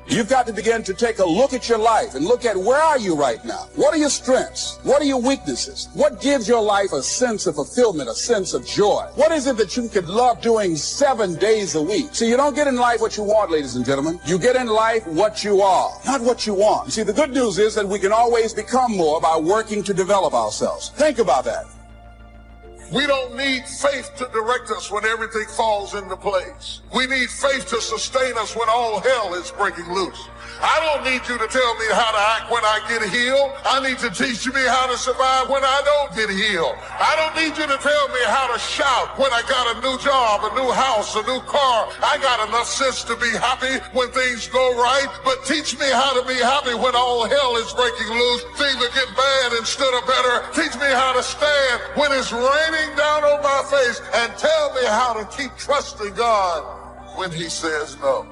You've got to begin to take a look at your life and look at where are you right now? What are your strengths? What are your weaknesses? What gives your life a sense of fulfillment, a sense of joy? What is it that you could love doing 7 days a week? See, you don't get in life what you want, ladies and gentlemen. You get in life what you are, not what you want. You see, the good news is that we can always become more by working to develop ourselves. Think about that. We don't need faith to direct us when everything falls into place. We need faith to sustain us when all hell is breaking loose. I don't need you to tell me how to act when I get healed. I need to teach me how to survive when I don't get healed. I don't need you to tell me how to shout when I got a new job, a new house, a new car. I got enough sense to be happy when things go right, but teach me how to be happy when all hell is breaking loose. Things are getting bad instead of better. Teach me how to stand when it's raining down on my face, and tell me how to keep trusting God when he says no.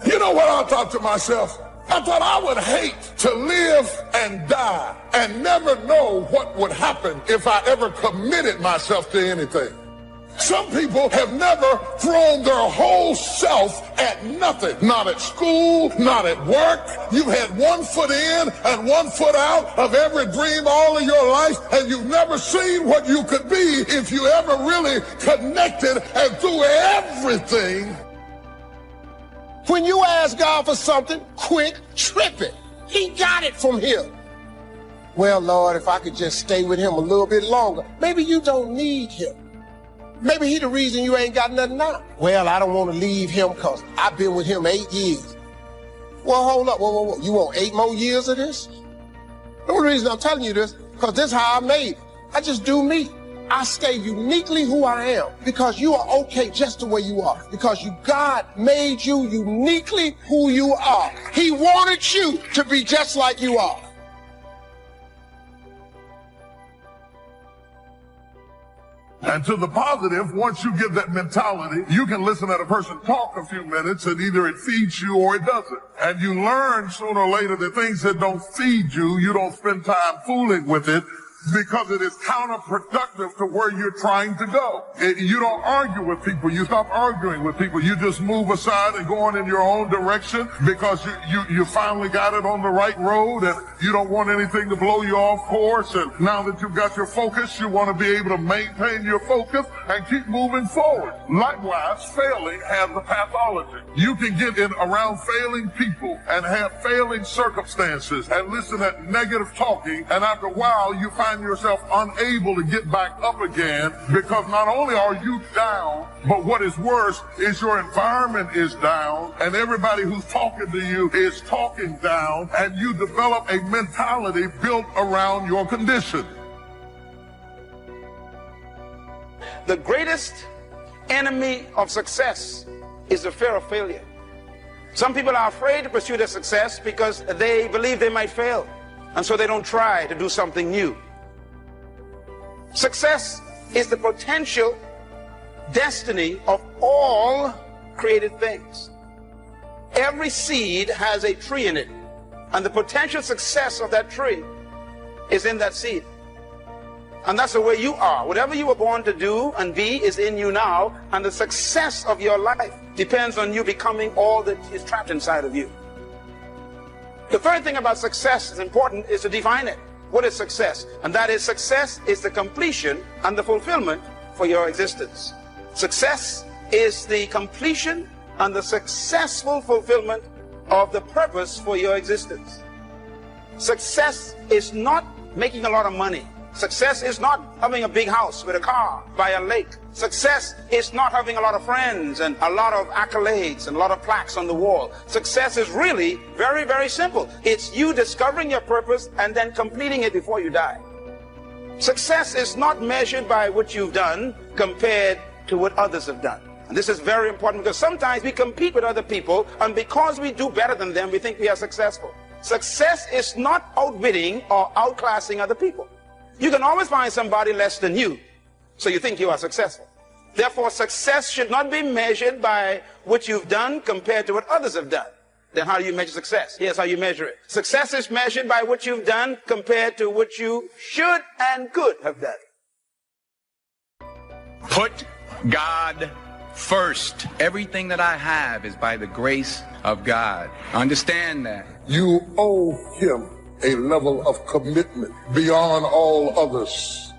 You know what I thought to myself? I thought I would hate to live and die and never know what would happen if I ever committed myself to anything. Some people have never thrown their whole self at nothing. Not at school, not at work. You've had 1 foot in and 1 foot out of every dream all of your life, and you've never seen what you could be if you ever really connected and threw everything. When you ask God for something, quit tripping. He got it from him. Well, Lord, if I could just stay with him a little bit longer. Maybe you don't need him. Maybe he the reason you ain't got nothing now. Well, I don't want to leave him because I've been with him 8 years. Well, hold up. Whoa. You want 8 more years of this? The only reason I'm telling you this, because this is how I made it. I just do me. I stay uniquely who I am because you are okay just the way you are. Because God made you uniquely who you are. He wanted you to be just like you are. And to the positive, once you get that mentality, you can listen to a person talk a few minutes and either it feeds you or it doesn't. And you learn sooner or later that things that don't feed you, you don't spend time fooling with it, because it is counterproductive to where you're trying to go. You don't argue with people. You stop arguing with people. You just move aside and go on in your own direction because you finally got it on the right road and you don't want anything to blow you off course. And now that you've got your focus, you want to be able to maintain your focus and keep moving forward. Likewise, failing has a pathology. You can get in around failing people and have failing circumstances and listen to negative talking, and after a while you find yourself unable to get back up again because not only are you down, but what is worse is your environment is down and everybody who's talking to you is talking down, and you develop a mentality built around your condition. The greatest enemy of success is the fear of failure. Some people are afraid to pursue their success because they believe they might fail, and so they don't try to do something new. Success is the potential destiny of all created things. Every seed has a tree in it, and the potential success of that tree is in that seed. And that's the way you are. Whatever you were born to do and be is in you now, and the success of your life depends on you becoming all that is trapped inside of you. The third thing about success is important is to define it. What is success? And that is, success is the completion and the fulfillment for your existence. Success is the completion and the successful fulfillment of the purpose for your existence. Success is not making a lot of money. Success is not having a big house with a car by a lake. Success is not having a lot of friends and a lot of accolades and a lot of plaques on the wall. Success is really very, very simple. It's you discovering your purpose and then completing it before you die. Success is not measured by what you've done compared to what others have done. And this is very important because sometimes we compete with other people, and because we do better than them, we think we are successful. Success is not outwitting or outclassing other people. You can always find somebody less than you, so you think you are successful. Therefore, success should not be measured by what you've done compared to what others have done. Then how do you measure success? Here's how you measure it. Success is measured by what you've done compared to what you should and could have done. Put God First, everything that I have is by the grace of God. Understand that. You owe him a level of commitment beyond all others.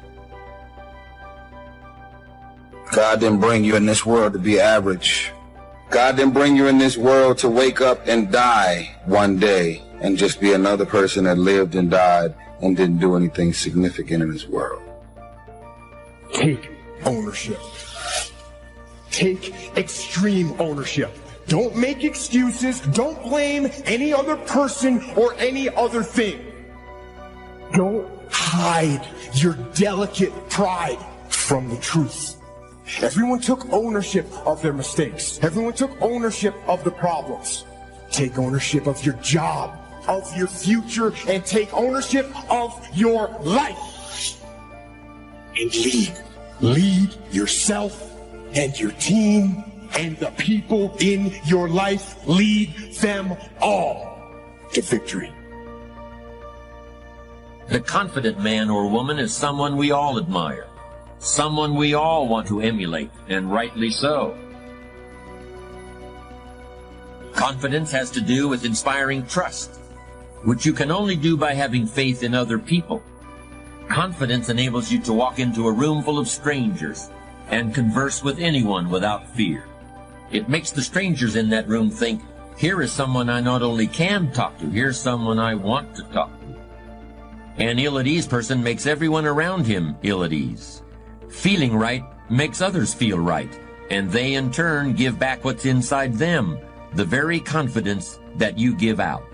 God didn't bring you in this world to be average. God didn't bring you in this world to wake up and die one day and just be another person that lived and died and didn't do anything significant in this world. Take ownership. Take extreme ownership. Don't make excuses. Don't blame any other person or any other thing. Don't hide your delicate pride from the truth. Everyone took ownership of their mistakes. Everyone took ownership of the problems. Take ownership of your job, of your future, and take ownership of your life. And lead. Lead yourself and your team and the people in your life. Lead them all to victory. The confident man or woman is someone we all admire. Someone we all want to emulate, and rightly so. Confidence has to do with inspiring trust, which you can only do by having faith in other people. Confidence enables you to walk into a room full of strangers and converse with anyone without fear. It makes the strangers in that room think, here is someone I not only can talk to, here's someone I want to talk to. An ill-at-ease person makes everyone around him ill at ease. Feeling right makes others feel right, and they in turn give back what's inside them, the very confidence that you give out.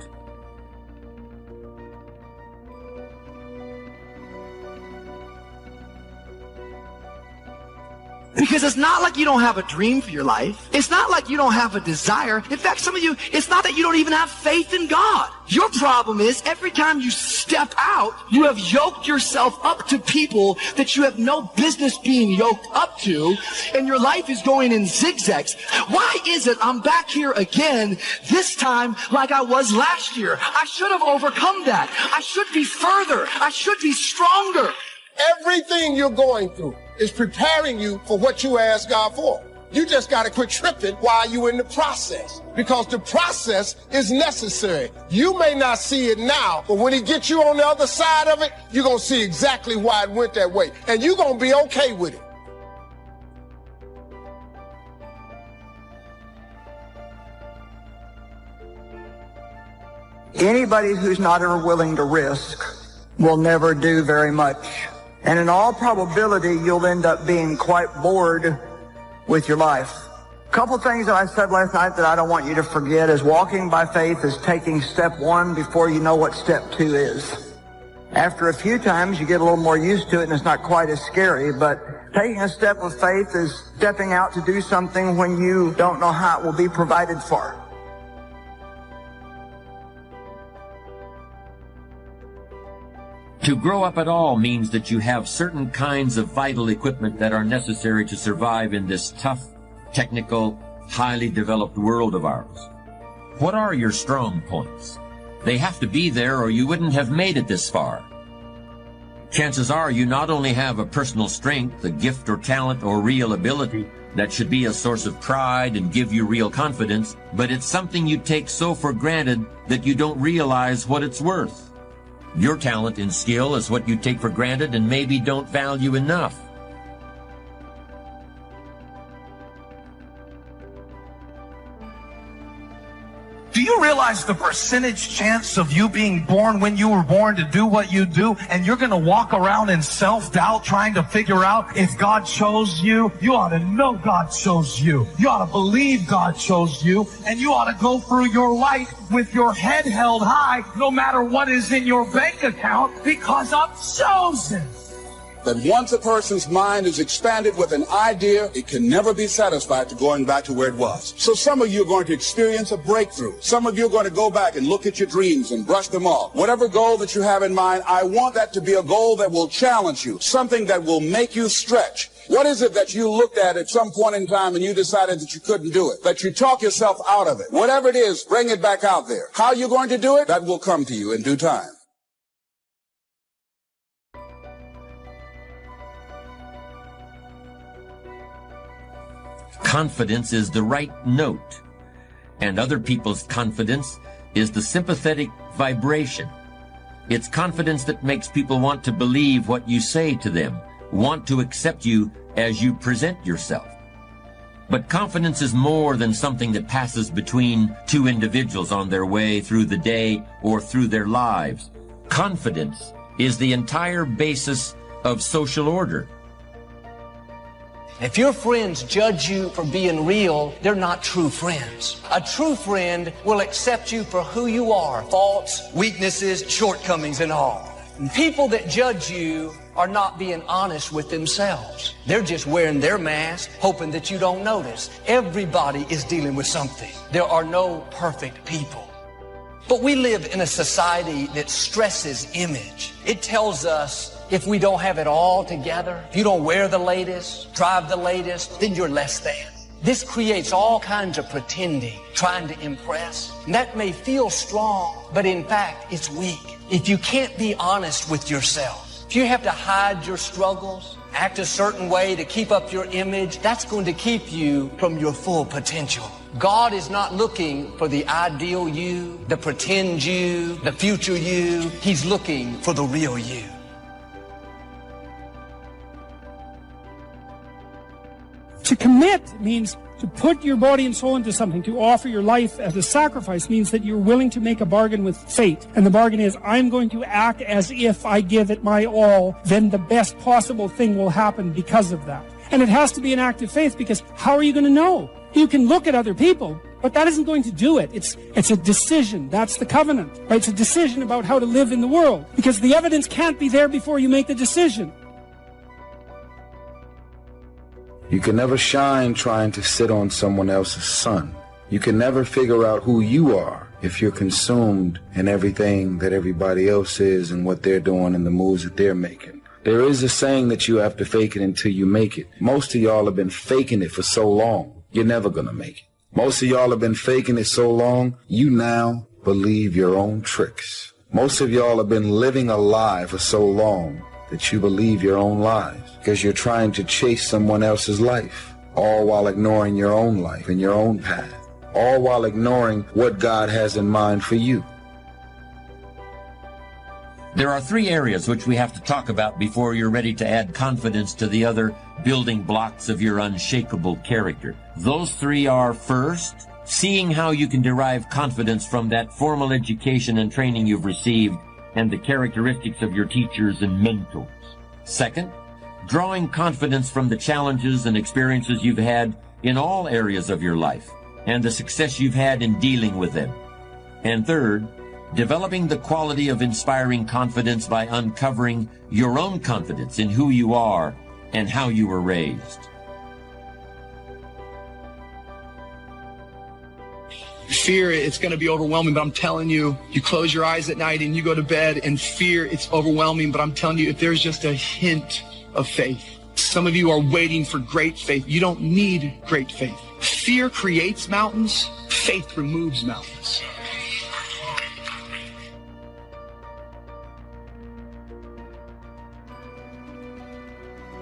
Because it's not like you don't have a dream for your life. It's not like you don't have a desire. In fact, some of you, it's not that you don't even have faith in God. Your problem is every time you step out, you have yoked yourself up to people that you have no business being yoked up to, and your life is going in zigzags. Why is it I'm back here again, this time like I was last year? I should have overcome that. I should be further. I should be stronger. Everything you're going through is preparing you for what you ask God for. You just got to quit tripping while you're in the process, because the process is necessary. You may not see it now, but when he gets you on the other side of it, you're going to see exactly why it went that way, and you're going to be okay with it. Anybody who's not ever willing to risk will never do very much. And in all probability, you'll end up being quite bored with your life. A couple things that I said last night that I don't want you to forget is walking by faith is taking step one before you know what step two is. After a few times, you get a little more used to it and it's not quite as scary, but taking a step of faith is stepping out to do something when you don't know how it will be provided for. To grow up at all means that you have certain kinds of vital equipment that are necessary to survive in this tough, technical, highly developed world of ours. What are your strong points? They have to be there or you wouldn't have made it this far. Chances are you not only have a personal strength, a gift or talent or real ability that should be a source of pride and give you real confidence, but it's something you take so for granted that you don't realize what it's worth. Your talent and skill is what you take for granted and maybe don't value enough. Do you realize the percentage chance of you being born when you were born to do what you do, and you're going to walk around in self-doubt trying to figure out if God chose you? You ought to know God chose you. You ought to believe God chose you, and you ought to go through your life with your head held high no matter what is in your bank account, because I'm chosen. That once a person's mind is expanded with an idea, it can never be satisfied to going back to where it was. So some of you are going to experience a breakthrough. Some of you are going to go back and look at your dreams and brush them off. Whatever goal that you have in mind, I want that to be a goal that will challenge you, something that will make you stretch. What is it that you looked at some point in time and you decided that you couldn't do it, that you talk yourself out of it? Whatever it is, bring it back out there. How you're going to do it, that will come to you in due time. Confidence is the right note, and other people's confidence is the sympathetic vibration. It's confidence that makes people want to believe what you say to them, want to accept you as you present yourself. But confidence is more than something that passes between two individuals on their way through the day or through their lives. Confidence is the entire basis of social order. If your friends judge you for being real, they're not true friends. A true friend will accept you for who you are, faults, weaknesses, shortcomings, and all. People that judge you are not being honest with themselves. They're just wearing their mask, hoping that you don't notice. Everybody is dealing with something. There are no perfect people. But we live in a society that stresses image. It tells us if we don't have it all together, if you don't wear the latest, drive the latest, then you're less than. This creates all kinds of pretending, trying to impress. And that may feel strong, but in fact, it's weak. If you can't be honest with yourself, if you have to hide your struggles, act a certain way to keep up your image, that's going to keep you from your full potential. God is not looking for the ideal you, the pretend you, the future you. He's looking for the real you. To commit means to put your body and soul into something. To offer your life as a sacrifice means that you're willing to make a bargain with fate. And the bargain is, I'm going to act as if I give it my all, then the best possible thing will happen because of that. And it has to be an act of faith, because how are you going to know? You can look at other people, but that isn't going to do it. It's a decision. That's the covenant, right? It's a decision about how to live in the world, because the evidence can't be there before you make the decision. You can never shine trying to sit on someone else's sun. You can never figure out who you are if you're consumed in everything that everybody else is and what they're doing and the moves that they're making. There is a saying that you have to fake it until you make it. Most of y'all have been faking it for so long, you're never gonna make it. Most of y'all have been faking it so long, you now believe your own tricks. Most of y'all have been living a lie for so long that you believe your own lies, because you're trying to chase someone else's life, all while ignoring your own life and your own path, all while ignoring what God has in mind for you. There are three areas which we have to talk about before you're ready to add confidence to the other building blocks of your unshakable character. Those three are, first, seeing how you can derive confidence from that formal education and training you've received and the characteristics of your teachers and mentors. Second, drawing confidence from the challenges and experiences you've had in all areas of your life and the success you've had in dealing with them. And third, developing the quality of inspiring confidence by uncovering your own confidence in who you are and how you were raised. Fear, it's going to be overwhelming, but I'm telling you, you close your eyes at night and you go to bed and fear, it's overwhelming, but I'm telling you, if there's just a hint of faith, some of you are waiting for great faith. You don't need great faith. Fear creates mountains, faith removes mountains.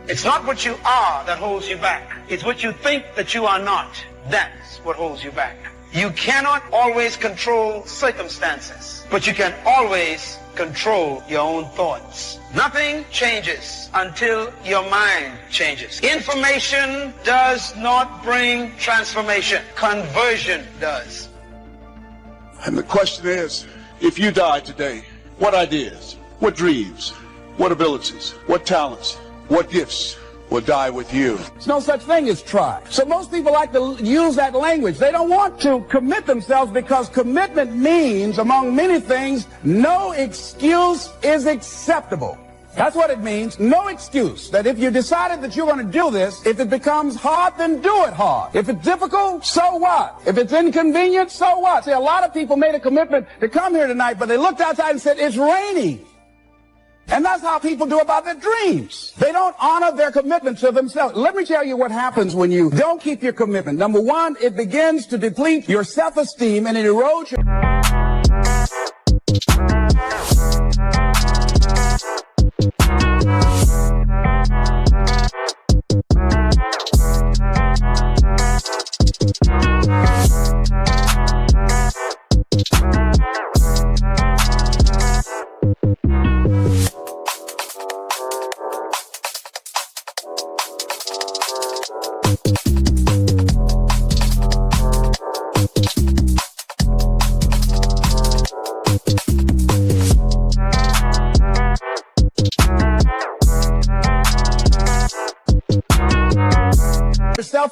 It's not what you are that holds you back. It's what you think that you are not. That's what holds you back. You cannot always control circumstances, but you can always control your own thoughts. Nothing changes until your mind changes. Information does not bring transformation. Conversion does. And the question is, if you died today, what ideas, what dreams, what abilities, what talents, what gifts will die with you? There's no such thing as try. So most people like to use that language. They don't want to commit themselves because commitment means, among many things, no excuse is acceptable. That's what it means. No excuse. That if you decided that you're going to do this, if it becomes hard, then do it hard. If it's difficult, so what? If it's inconvenient, so what? See, a lot of people made a commitment to come here tonight, but they looked outside and said, it's raining. And that's how people do about their dreams. They don't honor their commitment to themselves. Let me tell you what happens when you don't keep your commitment. Number one, it begins to deplete your self-esteem and it erodes your...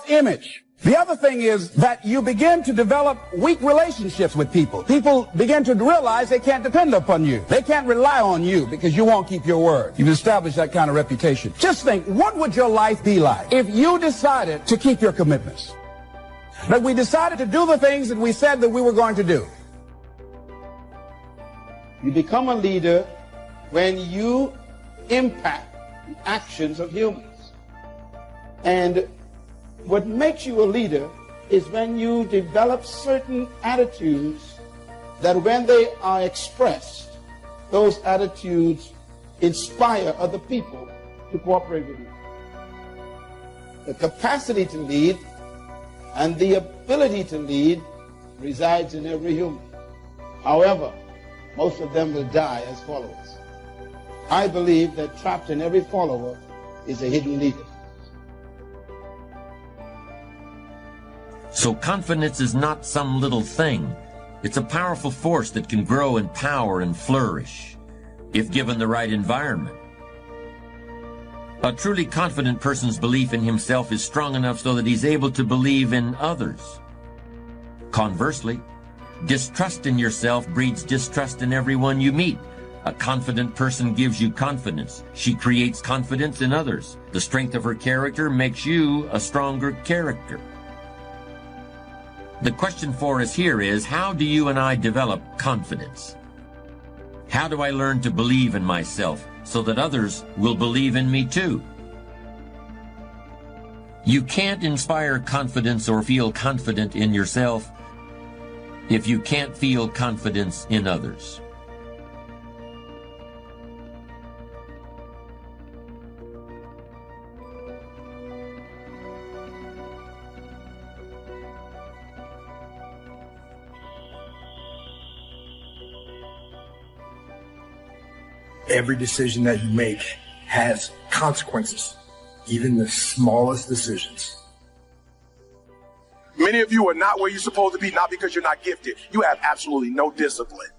self-image. The other thing is that you begin to develop weak relationships with people. People begin to realize they can't depend upon you. They can't rely on you because you won't keep your word. You've established that kind of reputation. Just think, what would your life be like if you decided to keep your commitments? That we decided to do the things that we said that we were going to do. You become a leader when you impact the actions of humans. And what makes you a leader is when you develop certain attitudes that when they are expressed, those attitudes inspire other people to cooperate with you. The capacity to lead and the ability to lead resides in every human. However, most of them will die as followers. I believe that trapped in every follower is a hidden leader. So confidence is not some little thing. It's a powerful force that can grow in power and flourish, if given the right environment. A truly confident person's belief in himself is strong enough so that he's able to believe in others. Conversely, distrust in yourself breeds distrust in everyone you meet. A confident person gives you confidence. She creates confidence in others. The strength of her character makes you a stronger character. The question for us here is, how do you and I develop confidence? How do I learn to believe in myself so that others will believe in me too? You can't inspire confidence or feel confident in yourself if you can't feel confidence in others. Every decision that you make has consequences, even the smallest decisions. Many of you are not where you're supposed to be, not because you're not gifted. You have absolutely no discipline.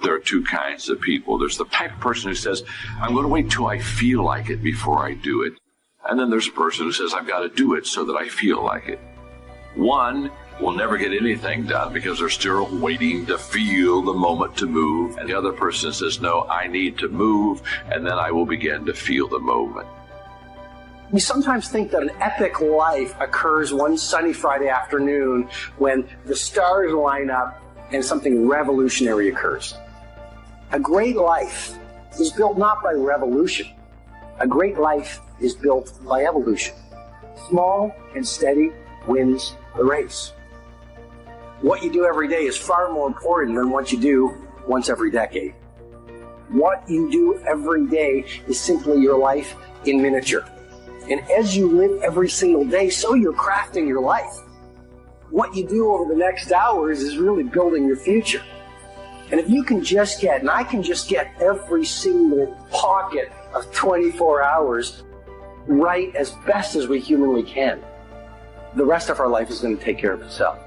There are two kinds of people. There's the type of person who says, I'm going to wait till I feel like it before I do it. And then there's a person who says, I've got to do it so that I feel like it. One will never get anything done because they're still waiting to feel the moment to move. And the other person says, no, I need to move, and then I will begin to feel the moment. We sometimes think that an epic life occurs one sunny Friday afternoon when the stars line up and something revolutionary occurs. A great life is built not by revolution. A great life is built by evolution. Small and steady wins the race. What you do every day is far more important than what you do once every decade. What you do every day is simply your life in miniature. And as you live every single day, so you're crafting your life. What you do over the next hours is really building your future. And if you can just get, and I can just get every single pocket of 24 hours right as best as we humanly can, the rest of our life is going to take care of itself.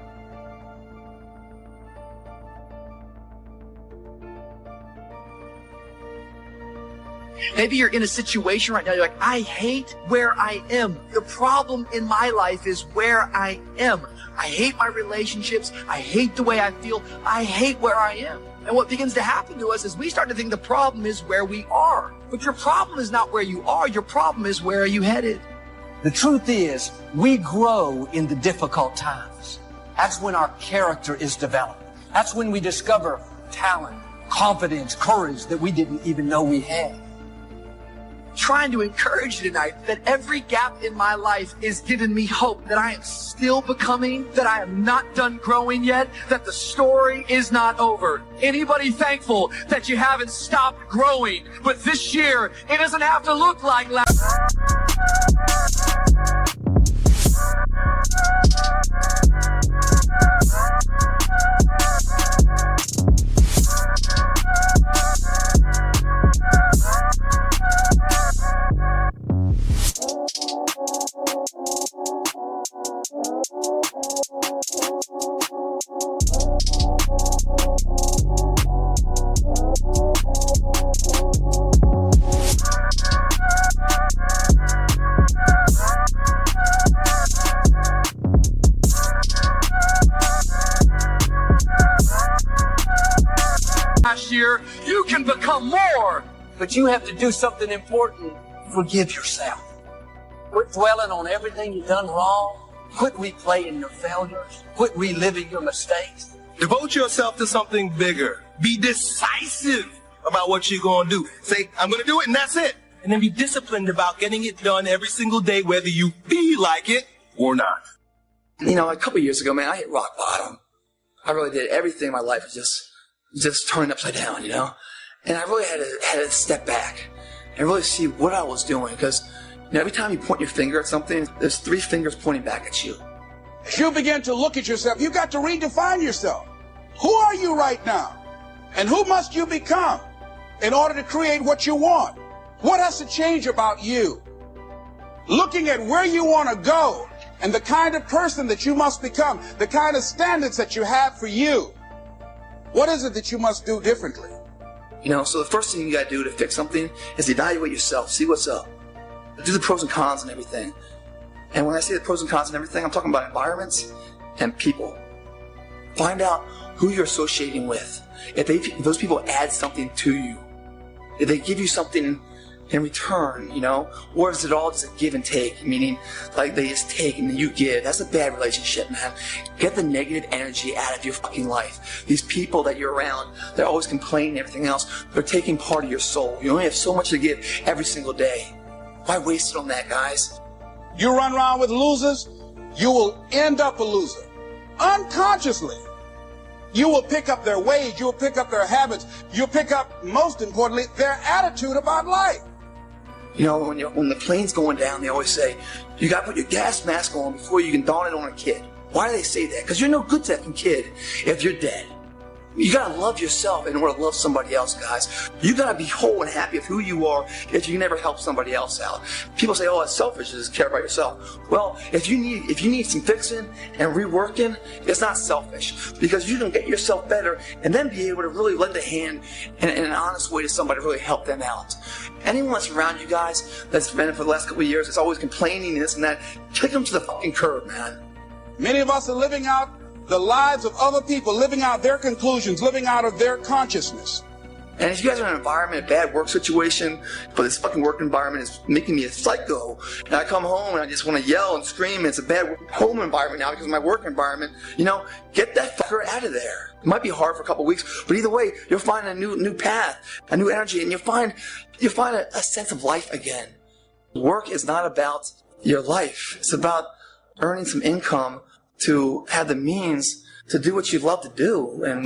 Maybe you're in a situation right now, you're like, I hate where I am. The problem in my life is where I am. I hate my relationships. I hate the way I feel. I hate where I am. And what begins to happen to us is we start to think the problem is where we are. But your problem is not where you are. Your problem is where are you headed? The truth is, we grow in the difficult times. That's when our character is developed. That's when we discover talent, confidence, courage that we didn't even know we had. Trying to encourage you tonight that every gap in my life is giving me hope that I am still becoming, that I am not done growing yet, that the story is not over. Anybody thankful that you haven't stopped growing? But this year, it doesn't have to look like last. failure, you can become more. But you have to do something important. Forgive yourself. Quit dwelling on everything you've done wrong. Quit replaying your failures. Quit reliving your mistakes. Devote yourself to something bigger. Be decisive about what you're going to do. Say, I'm going to do it, and that's it. And then be disciplined about getting it done every single day, whether you feel like it or not. You know, a couple years ago, man, I hit rock bottom. I really did. Everything in my life was just turning upside down, you know? And I really had to step back and really see what I was doing, because you know, every time you point your finger at something, there's 3 fingers pointing back at you. As you begin to look at yourself, you got to redefine yourself. Who are you right now? And who must you become in order to create what you want? What has to change about you? Looking at where you want to go and the kind of person that you must become, the kind of standards that you have for you. What is it that you must do differently? You know, so the first thing you got to do to fix something is evaluate yourself, see what's up. Do the pros and cons and everything. And when I say the pros and cons and everything, I'm talking about environments and people. Find out who you're associating with. If those people add something to you, if they give you something in return, you know, or is it all just a give and take, meaning like they just take and then you give? That's a bad relationship, man. Get the negative energy out of your fucking life. These people that you're around, they're always complaining and everything else. They're taking part of your soul. You only have so much to give every single day. Why waste it on that, guys? You run around with losers, you will end up a loser. Unconsciously. You will pick up their ways, you will pick up their habits, you'll pick up, most importantly, their attitude about life. You know, when the plane's going down, they always say, you got to put your gas mask on before you can don it on a kid. Why do they say that? Because you're no good to that kid if you're dead. You got to love yourself in order to love somebody else, guys. You got to be whole and happy with who you are if you never help somebody else out. People say, oh, it's selfish to just care about yourself. Well, if you need some fixing and reworking, it's not selfish, because you can get yourself better and then be able to really lend a hand in an honest way to somebody to really help them out. Anyone that's around you guys that's been for the last couple of years, that's always complaining this and that, kick them to the fucking curb, man. Many of us are living out the lives of other people, living out their conclusions, living out of their consciousness. And if you guys are in an environment, a bad work situation, but this fucking work environment is making me a psycho, and I come home and I just want to yell and scream, and it's a bad home environment now because of my work environment, you know, get that fucker out of there. It might be hard for a couple of weeks, but either way, you'll find a new path, a new energy, and you'll find a sense of life again. Work is not about your life. It's about earning some income to have the means to do what you love to do. And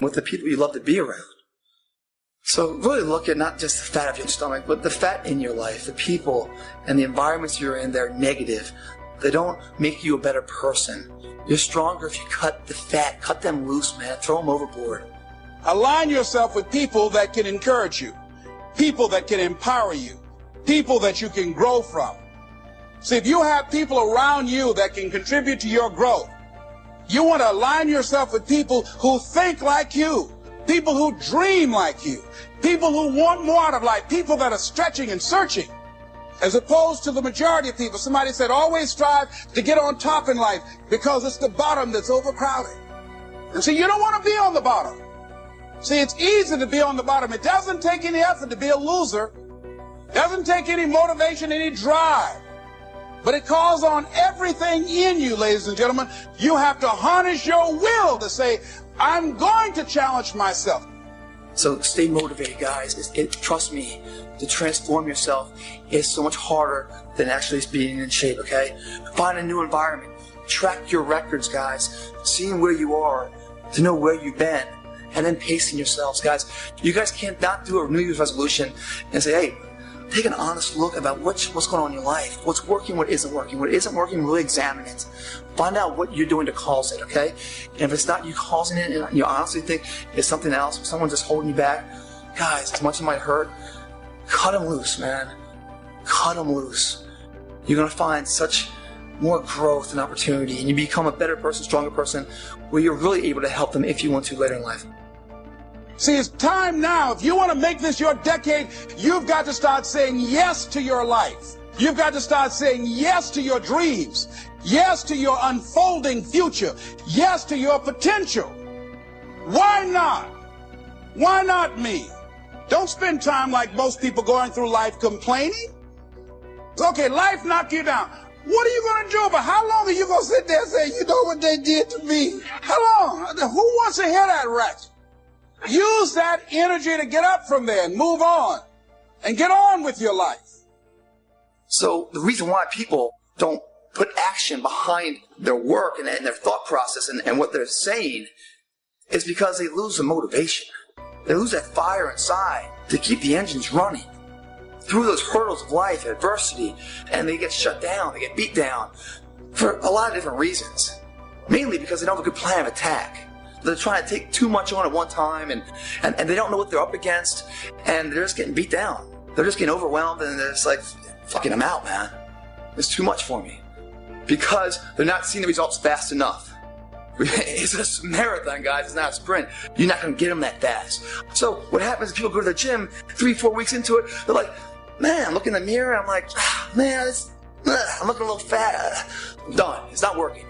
with the people you love to be around. So really look at not just the fat of your stomach, but the fat in your life, the people and the environments you're in. They're negative. They don't make you a better person. You're stronger if you cut the fat, cut them loose, man. Throw them overboard. Align yourself with people that can encourage you, people that can empower you, people that you can grow from. See, if you have people around you that can contribute to your growth, you want to align yourself with people who think like you, people who dream like you, people who want more out of life, people that are stretching and searching, as opposed to the majority of people. Somebody said, always strive to get on top in life because it's the bottom that's overcrowded. And see, you don't want to be on the bottom. See, it's easy to be on the bottom. It doesn't take any effort to be a loser. It doesn't take any motivation, any drive. But it calls on everything in you, ladies and gentlemen. You have to harness your will to say, I'm going to challenge myself. So stay motivated, guys. Trust me, to transform yourself is so much harder than actually being in shape, okay? Find a new environment. Track your records, guys. Seeing where you are, to know where you've been, and then pacing yourselves, guys. You guys can't not do a New Year's resolution and say, hey, take an honest look about what's going on in your life. What's working, what isn't working. What isn't working, really examine it. Find out what you're doing to cause it, okay? And if it's not you causing it, and you honestly think it's something else, someone just holding you back, guys, as much as it might hurt, cut them loose, man. Cut them loose. You're going to find such more growth and opportunity, and you become a better person, stronger person, where you're really able to help them if you want to later in life. See, it's time now. If you want to make this your decade, you've got to start saying yes to your life. You've got to start saying yes to your dreams, yes to your unfolding future, yes to your potential. Why not? Why not me? Don't spend time like most people going through life complaining. Okay, life knocked you down. What are you going to do about it? How long are you going to sit there and say, you know what they did to me? How long? Who wants to hear that ratchet? Use that energy to get up from there and move on and get on with your life. So the reason why people don't put action behind their work and their thought process and what they're saying is because they lose the motivation. They lose that fire inside to keep the engines running through those hurdles of life, adversity, and they get shut down, they get beat down for a lot of different reasons. Mainly because they don't have a good plan of attack. They're trying to take too much on at one time and they don't know what they're up against, and they're just getting beat down. They're just getting overwhelmed, and they're just like, fucking, I'm out, man. It's too much for me. Because they're not seeing the results fast enough. It's a marathon, guys. It's not a sprint. You're not going to get them that fast. So what happens is people go to the gym 3-4 weeks into it. They're like, man, I look in the mirror. I'm like, man, I'm looking a little fat. I'm done. It's not working.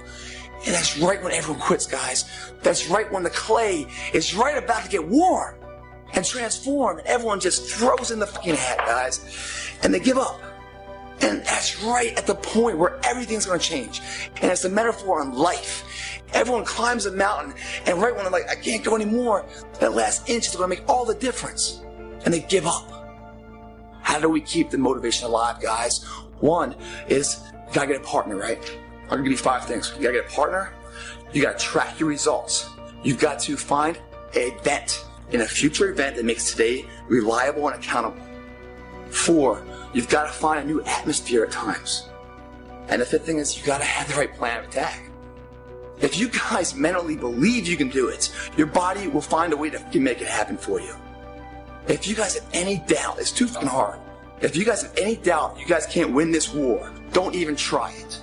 And that's right when everyone quits, guys. That's right when the clay is right about to get warm and transform. And everyone just throws in the fucking hat, guys. And they give up. And that's right at the point where everything's going to change. And it's a metaphor on life. Everyone climbs a mountain, and right when they're like, I can't go anymore, that last inch is going to make all the difference. And they give up. How do we keep the motivation alive, guys? One is you got to get a partner, right? I'm going to give you 5 things. You got to get a partner. You got to track your results. You've got to find an event, in a future event that makes today reliable and accountable. 4, you've got to find a new atmosphere at times. And the 5th thing is you got to have the right plan of attack. If you guys mentally believe you can do it, your body will find a way to make it happen for you. If you guys have any doubt, it's too fucking hard. If you guys have any doubt you guys can't win this war, don't even try it.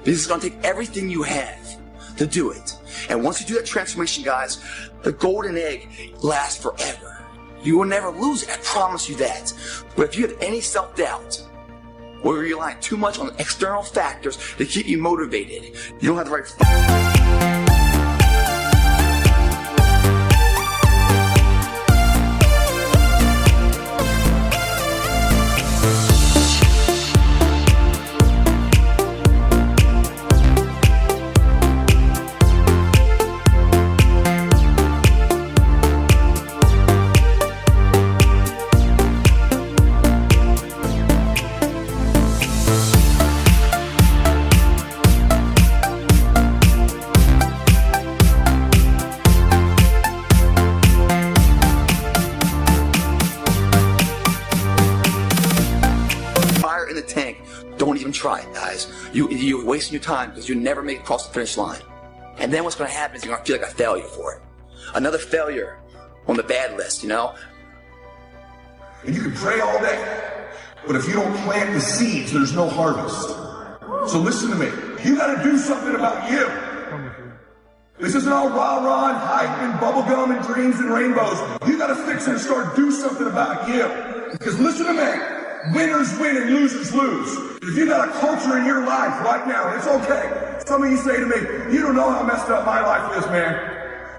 Because it's going to take everything you have to do it. And once you do that transformation, guys, the golden egg lasts forever. You will never lose it, I promise you that. But if you have any self-doubt, or you're relying too much on external factors to keep you motivated, you don't have the right... Try it, guys. You're wasting your time because you never make it across the finish line. And then what's going to happen is you're going to feel like a failure for it. Another failure on the bad list, you know? And you can pray all day, but if you don't plant the seeds, there's no harvest. So listen to me. You got to do something about you. This isn't all rah-rah and hype and bubblegum and dreams and rainbows. You got to fix it and start do something about you. Because listen to me. Winners win and losers lose. If you got a culture in your life right now, it's okay. Some of you say to me, you don't know how messed up my life is, man.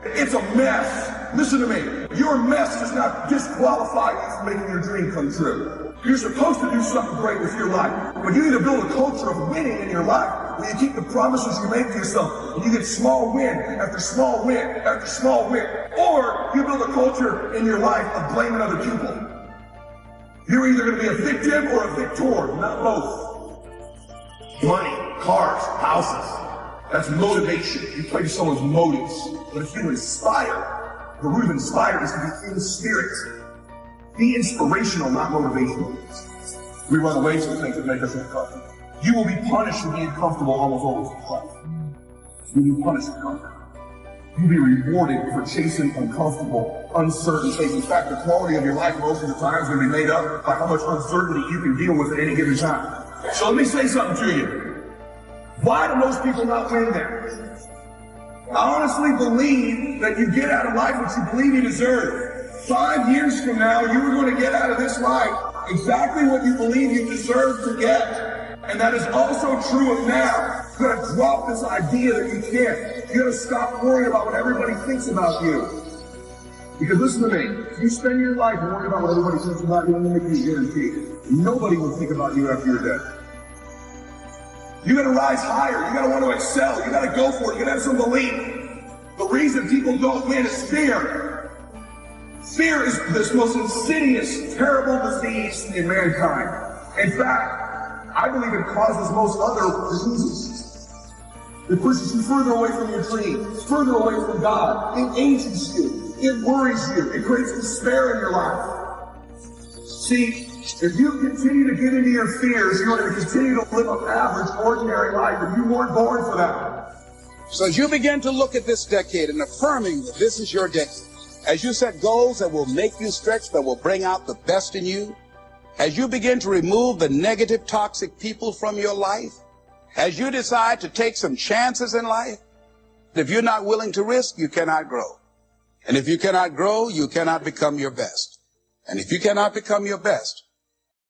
It's a mess. Listen to me. Your mess does not disqualify you from making your dream come true. You're supposed to do something great with your life. But you need to build a culture of winning in your life, where you keep the promises you make to yourself, and you get small win after small win after small win. Or you build a culture in your life of blaming other people. You're either going to be a victim or a victor, not both. Money, cars, houses. That's motivation. You play to someone's motives. But if you inspire, the root of inspire is to be in spirit. Be inspirational, not motivational. We run away from things that make us uncomfortable. You will be punished for being comfortable almost always in life. You'll be punished for comfort. You'll be rewarded for chasing uncomfortable, uncertain things. In fact, the quality of your life most of the time is going to be made up by how much uncertainty you can deal with at any given time. So let me say something to you. Why do most people not win then? I honestly believe that you get out of life what you believe you deserve. 5 years from now, you are going to get out of this life exactly what you believe you deserve to get. And that is also true of now. You gotta drop this idea that you can't. You gotta stop worrying about what everybody thinks about you. Because listen to me, if you spend your life worrying about what everybody thinks about you, I'm gonna make you a guarantee. Nobody will think about you after you're dead. You gotta rise higher, you gotta want to excel, you gotta go for it, you gotta have some belief. The reason people don't win is fear. Fear is this most insidious, terrible disease in mankind. In fact, I believe it causes most other diseases. It pushes you further away from your dreams, further away from God. It ages you. It worries you. It creates despair in your life. See, if you continue to get into your fears, you're going to continue to live an average, ordinary life, and you weren't born for that. So as you begin to look at this decade and affirming that this is your decade, as you set goals that will make you stretch, that will bring out the best in you, as you begin to remove the negative, toxic people from your life, as you decide to take some chances in life, if you're not willing to risk, you cannot grow. And if you cannot grow, you cannot become your best. And if you cannot become your best,